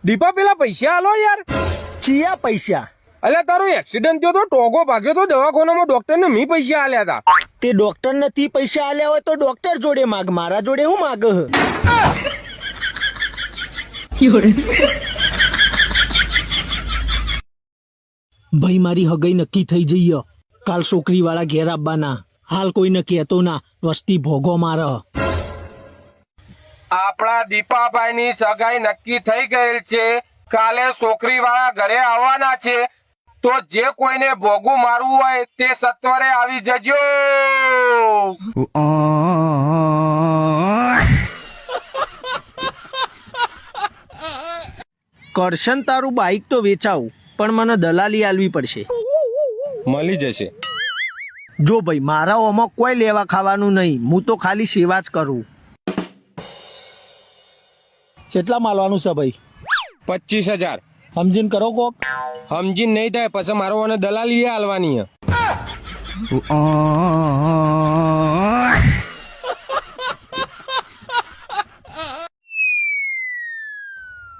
દીપા પેલા પૈસા આલો યાર. ચિયા પૈસા? અલ્યા તારો એક્સિડન્ટ થયો તો, ટોગો ભાગ્યો તો દવાખાનામાં, ડોક્ટર ને મી પૈસા આલ્યા હતા. તે ડોક્ટર નથી પૈસા આલ્યા હોય તો ડોક્ટર જોડે માગ, મારા જોડે હું માગ? ભાઈ મારી હગાઈ નક્કી થઈ જઈએ. કાલ છોકરી વાળા ઘેર આવવાના. હાલ કોઈને કહેતો ના, વસ્તી ભોગો માર. આપણા દીપાભાઈ ની સગાઈ નક્કી થઈ ગયેલ છે. કાલે છોકરી વાળા ઘરે આવવાના છે. તો જે કોઈને ભોગું મારવું હોય તે સત્વરે આવી જજો. કરશન તારું બાઈક તો વેચાવું, પણ મને દલાલી આલવી પડશે. મળી જશે. જો ભાઈ, મારા ઓમાં કોઈ લેવા ખાવાનું નહીં, હું તો ખાલી સેવા જ કરું. કેટલા માલવાનું છે ભાઈ? 25,000. સમજીને કરો કોક. સમજીને નહીં થાય પછી મારો અને દલાલી હાલવાની.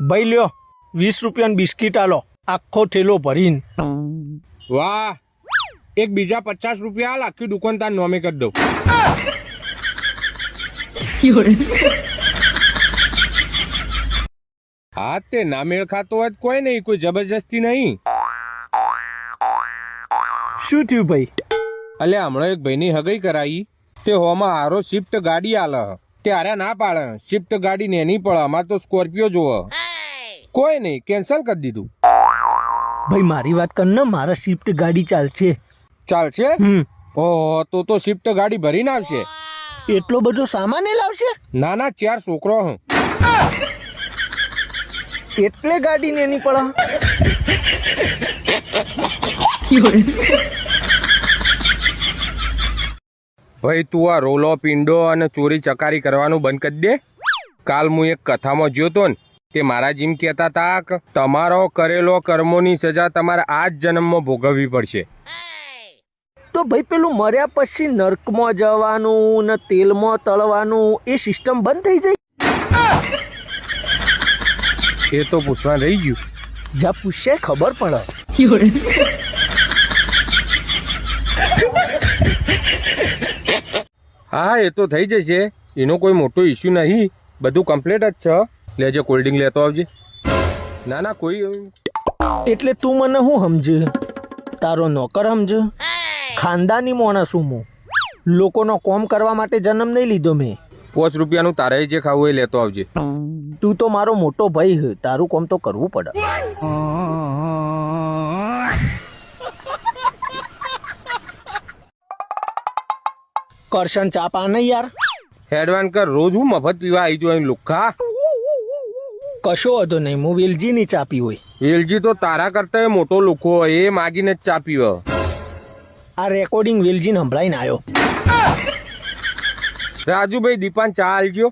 ભાઈ લ્યો 20 રૂપિયાની બિસ્કીટ આલો, આખો ઠેલો ભરીને. વાહ, એક બીજા 50 રૂપિયા હાલ, આખી દુકાન તાર નોમે કરી દઉં. હા તે ના મેળ ખાતો હોય કોઈ નહીં, કોઈ જબરજસ્તી નહીં. શું થયું ભાઈ? અલ્યા હમણાં એક ભાઈની હગઈ કરાઈ, તે હોમાં હારો શિફ્ટ ગાડી આલે, ત્યારે ના પાડે. શિફ્ટ ગાડી નેની પડે, અમારે તો સ્કોર્પિયો જોવે. કોઈ નહીં, કેન્સલ કરી દીધું. ભાઈ મારી વાત કર ને, મારા શિફ્ટ ગાડી ચાલશે. ચાલશે? ઓહો, તો શિફ્ટ ગાડી ભરીને આવશે. એટલો બધો સામાન એ લાવશે? ના ના, 4 છોકરો હું. એટલે ગાડી નેની પડે. ભાઈ તું આ રોલો પિંડો અને ચોરી ચકારી કરવાનું બંધ કરી દે. કાલ હું એક કથામાં જ્યો તો ને, તે મારા જીમ કહેતા હતા કે તમારો કરેલો કર્મોની સજા તમારે આ જ જન્મમાં ભોગવવી પડશે. તો ભાઈ પેલું મર્યા પછી નર્કમાં જવાનું ને તેલમાં તળવાનું એ સિસ્ટમ બંધ થઈ જાય? એ તો પૂછવા રહી ગયું. જા પૂછે ખબર પડે. હા એ તો થઈ જશે, એનો કોઈ મોટો ઇસ્યુ નહીં, બધું કમ્પ્લીટ જ છે. લેજે કોલ્ડ લેતો આવજે. ના ના કોઈ. એટલે તું મને શું સમજે? તારો નોકર સમજ? ખાનદાની માણસ હું. લોકોનો કોમ કરવા માટે જન્મ નહીં લીધો મેં. 5 રૂપિયાનું તારે જે ખાવું એ લેતો આવજે. તું તો મારો મોટો ભાઈ, તારું કોમ તો કરવું પડે. કરશન ચા પા નહીં યાર. હેડવાન કર, રોજ હું મફત પીવા આવી જો લુખા. કશો હતો નહીં, હું વેલજીની ચા પી હોય. વેલજી તો તારા કરતા મોટો લુખો હોય, એ માગીને જ ચા પીવો. આ રેકોર્ડિંગ વેલજીને સંભળાઈને આવ્યો. રાજુભાઈ દીપાન ચા આલજો.